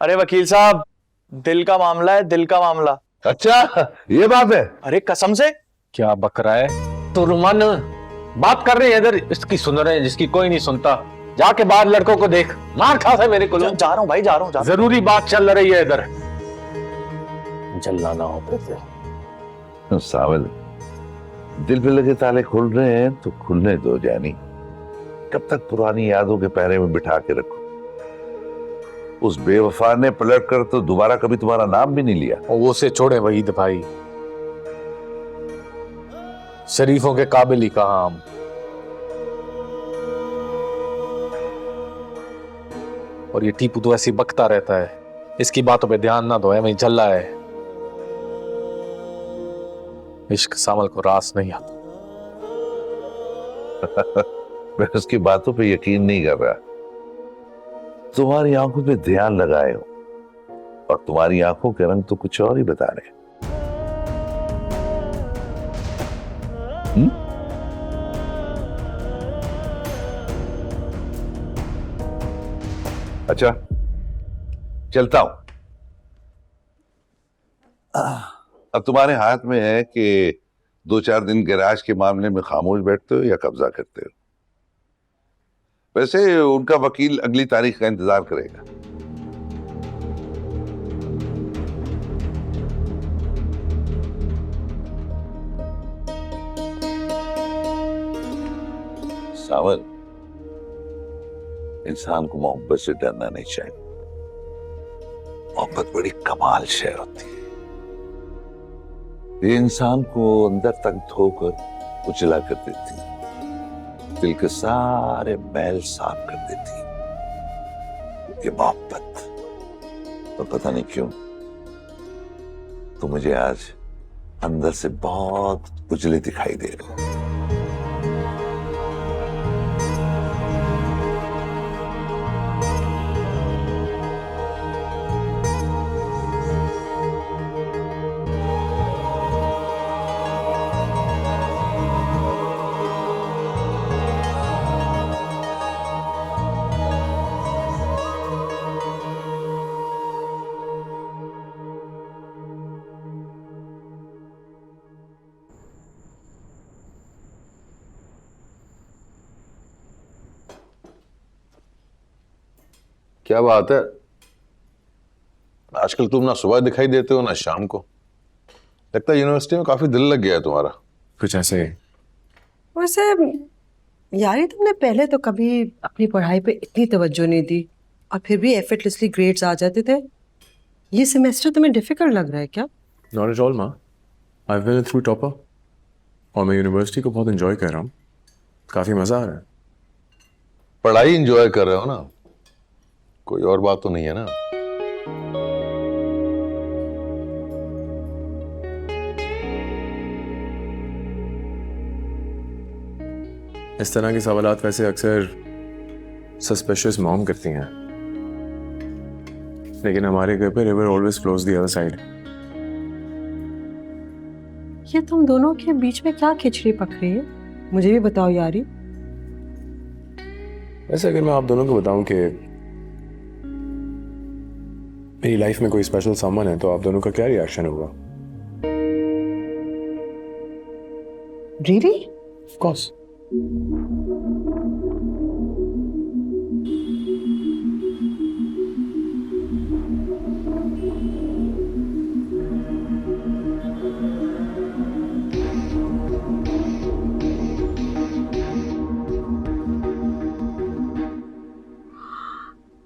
अरे वकील साहब, दिल का मामला है, दिल का मामला। अच्छा, ये बात है। अरे कसम से। क्या बक रहा है तो रुमान? बात कर रहे हैं इधर, इसकी सुन रहे हैं जिसकी कोई नहीं सुनता। जाके बाहर लड़कों को देख, मार खा है मेरे को। जा रहा हूँ भाई, जा रहा हूँ। जरूरी बात चल रही है इधर। जलना ना हो तो सावल, दिल पे लगे ताले खुल रहे हैं तो खुलने दो जानी। कब तक पुरानी यादों के पहरे में बिठा के रखो? उस बेवफा ने पलट कर तो दोबारा कभी तुम्हारा नाम भी नहीं लिया। वो से छोड़े वहीद भाई, शरीफों के काबिल ही कहा हम। और ये टीपू तो ऐसे बकता रहता है, इसकी बातों पे ध्यान ना दो, है वही झल्ला है। इश्क सामल को रास नहीं आता। मैं उसकी बातों पे यकीन नहीं कर रहा। तुम्हारी आंखों पे ध्यान लगाए हो और तुम्हारी आंखों के रंग तो कुछ और ही बता रहे हैं। अच्छा, चलता हूं। अब तुम्हारे हाथ में है कि 2-4 दिन गैराज के मामले में खामोश बैठते हो या कब्जा करते हो। वैसे उनका वकील अगली तारीख का इंतजार करेगा। सावल, इंसान को मोहब्बत से डरना नहीं चाहिए। मोहब्बत बड़ी कमाल शय होती है। ये इंसान को अंदर तक धोकर उजला कर देती है, दिल के सारे मैल साफ कर देती है ये मोहब्बत। और पता नहीं क्यों तो मुझे आज अंदर से बहुत उजले दिखाई दे रहे हो। क्या बात है, आजकल तुम ना सुबह दिखाई देते हो ना शाम को। लगता है यूनिवर्सिटी में काफी दिल लग गया है तुम्हारा। कुछ ऐसे। वैसे यारी, तुमने पहले तो कभी अपनी पढ़ाई पे इतनी तवज्जो नहीं दी और फिर भी एफर्टलेसली ग्रेड्स आ जाते थे। ये सेमेस्टर तुम्हें डिफिकल्ट लग रहा है क्या? नॉट एट ऑल माँ, आई विल थ्रू टॉपर और मैं यूनिवर्सिटी को बहुत एंजॉय कर रहा हूँ। काफ़ी मज़ा आ रहा है। पढ़ाई एंजॉय कर रहे हो ना, कोई और बात तो नहीं है ना? इस तरह के सवालात वैसे अक्सर सस्पिशियस मॉम करती हैं, लेकिन हमारे घर पे river always flows the other side. ये तुम दोनों के बीच में क्या खिचड़ी पक रही है? मुझे भी बताओ यारी। वैसे अगर मैं आप दोनों को बताऊं कि मेरी लाइफ में कोई स्पेशल समवन है तो आप दोनों का क्या रिएक्शन होगा? रियली? Of course.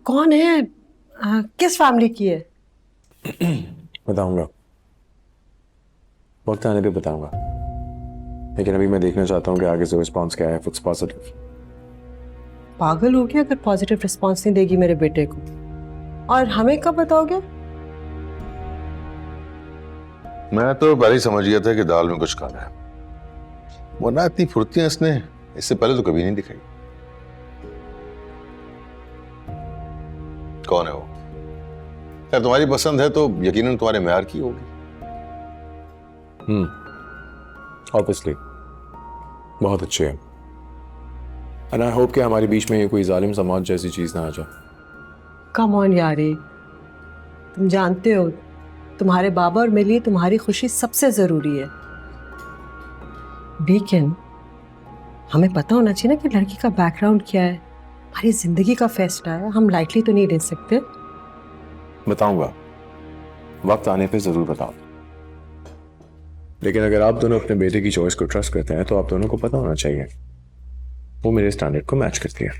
कौन है? किस फैमिली की है? बताऊंगा, वक्त आने पे बताऊंगा, लेकिन अभी मैं देखना चाहता हूँ कि आगे से रिस्पॉन्स क्या है। If it's positive. पागल हो गया अगर पॉजिटिव रिस्पॉन्स नहीं देगी मेरे बेटे को। और हमें कब बताओगे? मैं तो पहले ही समझ गया था कि दाल में कुछ काला है, वरना इतनी फुर्तियां इसने इससे पहले तो कभी नहीं दिखाई। कौन है वो? यार तुम्हारी पसंद है तो यकीनन तुम्हारे म्यार की होगी। ऑब्वियसली बहुत अच्छे हैं। एंड आई होप कि हमारे बीच में ये कोई जालिम समाज जैसी चीज ना आ जाए। कम ऑन यारी, तुम जानते हो तुम्हारे बाबा और मेरे लिए तुम्हारी खुशी सबसे जरूरी है, लेकिन हमें पता होना चाहिए ना कि लड़की का बैकग्राउंड क्या है। हमारी जिंदगी का फैसला है, हम लाइटली तो नहीं ले सकते। बताऊंगा, वक्त आने पे जरूर बताऊं। लेकिन अगर आप दोनों अपने बेटे की चॉइस को ट्रस्ट करते हैं तो आप दोनों को पता होना चाहिए वो मेरे स्टैंडर्ड को मैच करती है।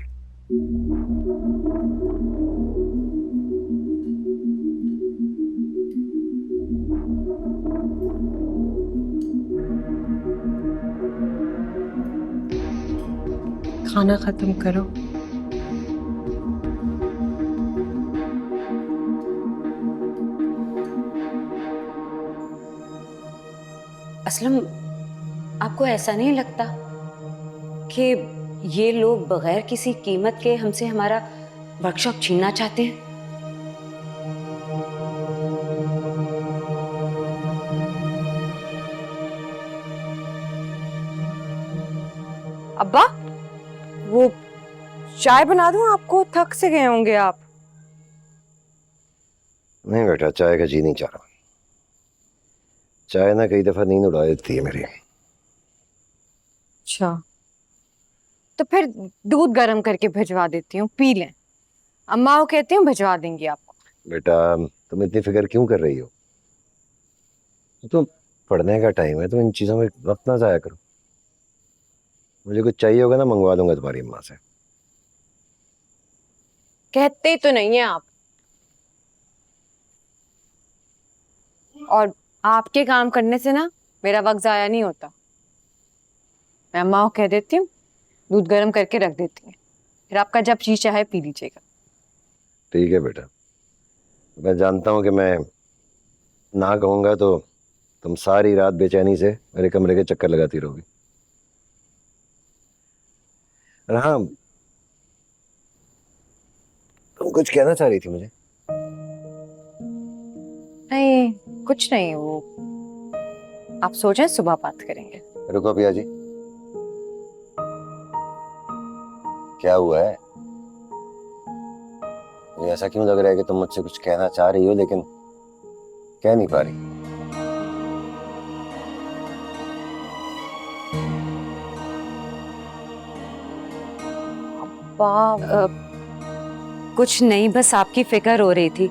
खाना खत्म करो। असलम, आपको ऐसा नहीं लगता कि ये लोग बगैर किसी कीमत के हमसे हमारा वर्कशॉप छीनना चाहते हैं? अब्बा, वो चाय बना दूं आपको? थक से गए होंगे आप। नहीं बेटा, चाय का जी नहीं चाह रहा। चाय ना कई दफा नींद उड़ा देती है मेरी। अच्छा, तो फिर दूध गर्म करके भिजवा देती हूँ, पी लें। अम्मा वो कहती हूँ भिजवा देंगी आपको। बेटा तुम इतनी फिक्र क्यों कर रही हो? तो पढ़ने का टाइम है, तो इन चीजों में वक्त ना जाया करो। मुझे कुछ चाहिए होगा ना, मंगवा दूंगा तुम्हारी अम्मा से। कहते ही तो नहीं है आप। और आपके काम करने से ना मेरा वक्त जाया नहीं होता। मैं अम्मा को कह देती हूँ दूध गर्म करके रख देती है, फिर आपका जब जी चाहे पी लीजिएगा। ठीक है बेटा, मैं जानता हूँ कि मैं ना कहूँगा तो तुम सारी रात बेचैनी से मेरे कमरे के चक्कर लगाती रहोगी। और हाँ, तुम कुछ कहना चाह रही थी मुझे? नहीं, कुछ नहीं। वो आप सोचें, सुबह बात करेंगे। रुको पिया जी, क्या हुआ है? मुझे ऐसा क्यों लग रहा है कि तुम मुझसे कुछ कहना चाह रही हो लेकिन कह नहीं पा रही। कुछ नहीं, बस आपकी फिक्र हो रही थी।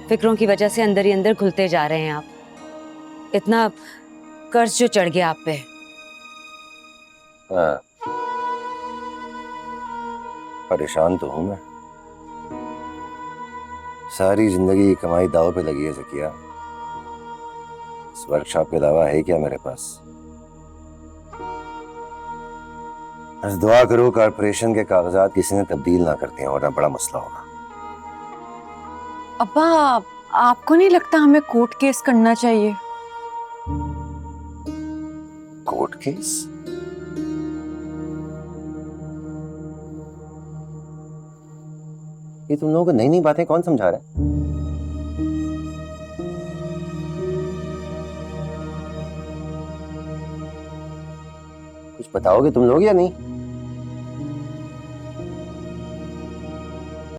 फिक्रों की वजह से अंदर ही अंदर घुलते जा रहे हैं आप। इतना कर्ज जो चढ़ गया आप पे। हाँ, परेशान तो हूं मैं। सारी जिंदगी की कमाई दाव पे लगी है ज़किया। इस वर्कशॉप के अलावा है क्या मेरे पास? बस दुआ करो कारपोरेशन के कागजात किसी ने तब्दील ना करते हैं, वरना बड़ा मसला होगा। अब्बा, आपको नहीं लगता हमें कोर्ट केस करना चाहिए? Court case? ये तुम लोगों को नई नई बातें कौन समझा रहा है? कुछ बताओगे तुम लोग या नहीं?